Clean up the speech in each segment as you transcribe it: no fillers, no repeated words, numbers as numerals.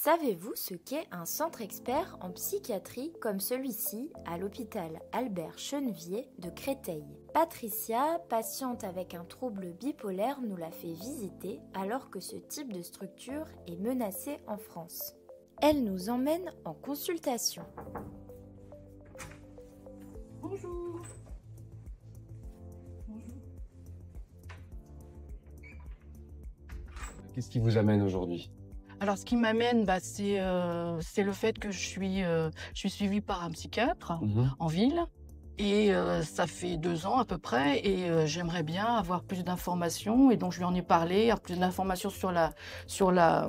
Savez-vous ce qu'est un centre expert en psychiatrie comme celui-ci à l'hôpital Albert Chenevier de Créteil? Patricia, patiente avec un trouble bipolaire, nous l'a fait visiter alors que ce type de structure est menacé en France. Elle nous emmène en consultation. Bonjour. Bonjour. Qu'est-ce qui vous amène aujourd'hui? Alors, ce qui m'amène, c'est le fait que je suis suivie par un psychiatre en ville. Et ça fait 2 ans à peu près, et j'aimerais bien avoir plus d'informations, et donc je lui en ai parlé, avoir plus d'informations sur la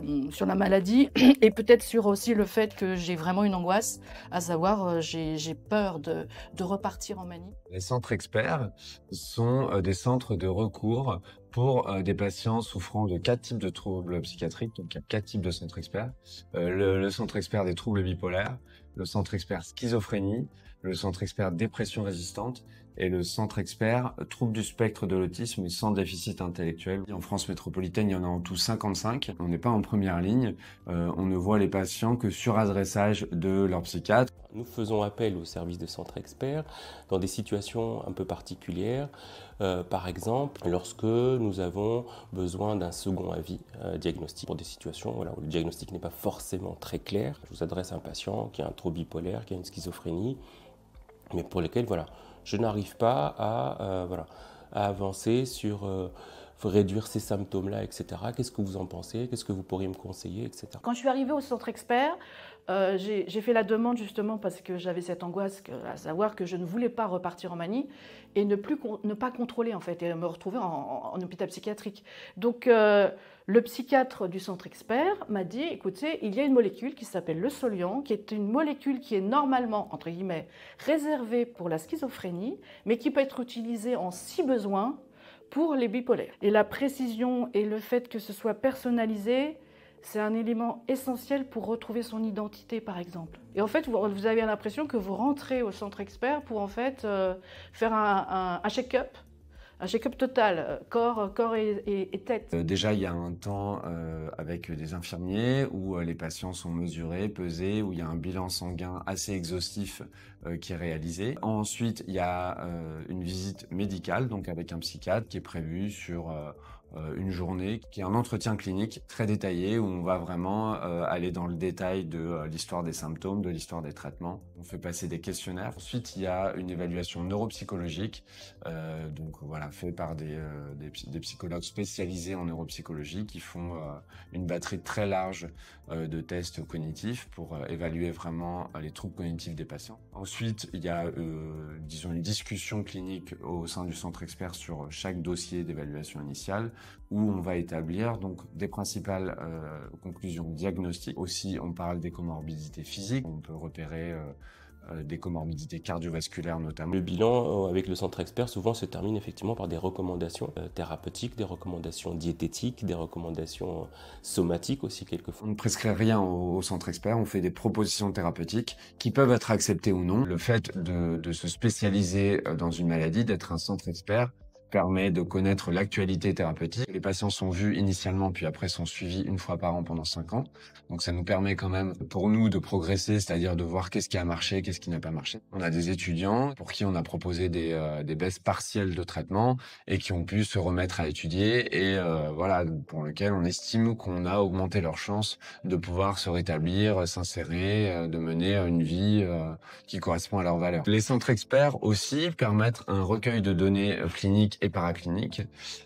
maladie, et peut-être sur aussi le fait que j'ai vraiment une angoisse, à savoir j'ai peur de repartir en manie. Les centres experts sont des centres de recours pour des patients souffrant de 4 types de troubles psychiatriques. Donc il y a 4 types de centres experts. Le centre expert des troubles bipolaires, le centre expert schizophrénie, le centre expert dépression résistante et le centre expert troubles du spectre de l'autisme sans déficit intellectuel. En France métropolitaine, il y en a en tout 55. On n'est pas en première ligne. On ne voit les patients que sur adressage de leur psychiatre. Nous faisons appel au service de centre expert dans des situations un peu particulières. Par exemple, lorsque nous avons besoin d'un second avis diagnostic pour des situations où le diagnostic n'est pas forcément très clair. Je vous adresse à un patient qui a un trouble bipolaire, qui a une schizophrénie, mais pour lesquels je n'arrive pas à avancer sur réduire ces symptômes-là, etc. Qu'est-ce que vous en pensez? Qu'est-ce que vous pourriez me conseiller, etc. Quand je suis arrivée au centre expert, j'ai fait la demande justement parce que j'avais cette angoisse, à savoir que je ne voulais pas repartir en manie et ne pas contrôler en fait, et me retrouver en hôpital psychiatrique. Donc le psychiatre du centre expert m'a dit, écoutez, il y a une molécule qui s'appelle le Soliant, qui est une molécule qui est normalement, entre guillemets, réservée pour la schizophrénie, mais qui peut être utilisée si besoin pour les bipolaires. Et la précision et le fait que ce soit personnalisé, c'est un élément essentiel pour retrouver son identité, par exemple. Et en fait, vous avez l'impression que vous rentrez au centre expert pour en fait faire un check-up. Un check-up total, corps et tête. Déjà, il y a un temps avec des infirmiers où les patients sont mesurés, pesés, où il y a un bilan sanguin assez exhaustif qui est réalisé. Ensuite, il y a une visite médicale, donc avec un psychiatre qui est prévu sur une journée, qui est un entretien clinique très détaillé où on va vraiment aller dans le détail de l'histoire des symptômes, de l'histoire des traitements. On fait passer des questionnaires. Ensuite, il y a une évaluation neuropsychologique, fait par des psychologues spécialisés en neuropsychologie qui font une batterie très large de tests cognitifs pour évaluer vraiment les troubles cognitifs des patients. Ensuite, il y a une discussion clinique au sein du centre expert sur chaque dossier d'évaluation initiale, où on va établir donc des principales conclusions diagnostiques. Aussi, on parle des comorbidités physiques. On peut repérer des comorbidités cardiovasculaires notamment. Le bilan avec le centre expert souvent se termine effectivement par des recommandations thérapeutiques, des recommandations diététiques, des recommandations somatiques aussi quelquefois. On ne prescrit rien au centre expert, on fait des propositions thérapeutiques qui peuvent être acceptées ou non. Le fait de se spécialiser dans une maladie, d'être un centre expert, permet de connaître l'actualité thérapeutique. Les patients sont vus initialement, puis après sont suivis une fois par an pendant 5 ans. Donc ça nous permet quand même, pour nous, de progresser, c'est-à-dire de voir qu'est-ce qui a marché, qu'est-ce qui n'a pas marché. On a des étudiants pour qui on a proposé des baisses partielles de traitement et qui ont pu se remettre à étudier et pour lesquels on estime qu'on a augmenté leurs chances de pouvoir se rétablir, s'insérer, de mener une vie qui correspond à leurs valeurs. Les centres experts aussi permettent un recueil de données cliniques et paracliniques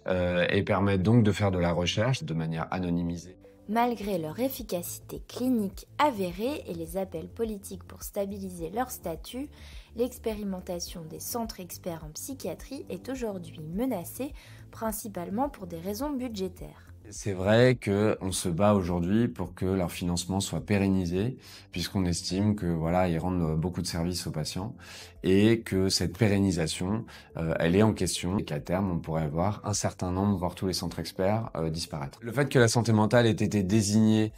et permettent donc de faire de la recherche de manière anonymisée. Malgré leur efficacité clinique avérée et les appels politiques pour stabiliser leur statut, l'expérimentation des centres experts en psychiatrie est aujourd'hui menacée, principalement pour des raisons budgétaires. C'est vrai qu'on se bat aujourd'hui pour que leur financement soit pérennisé, puisqu'on estime que ils rendent beaucoup de services aux patients et que cette pérennisation, elle est en question et qu'à terme, on pourrait voir un certain nombre, voire tous les centres experts, disparaître. Le fait que la santé mentale ait été désignée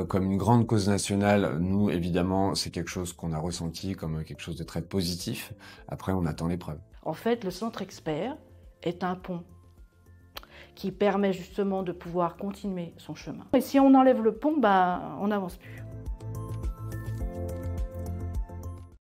comme une grande cause nationale, nous, évidemment, c'est quelque chose qu'on a ressenti comme quelque chose de très positif. Après, on attend les preuves. En fait, le centre expert est un pont qui permet justement de pouvoir continuer son chemin. Et si on enlève le pont, on n'avance plus.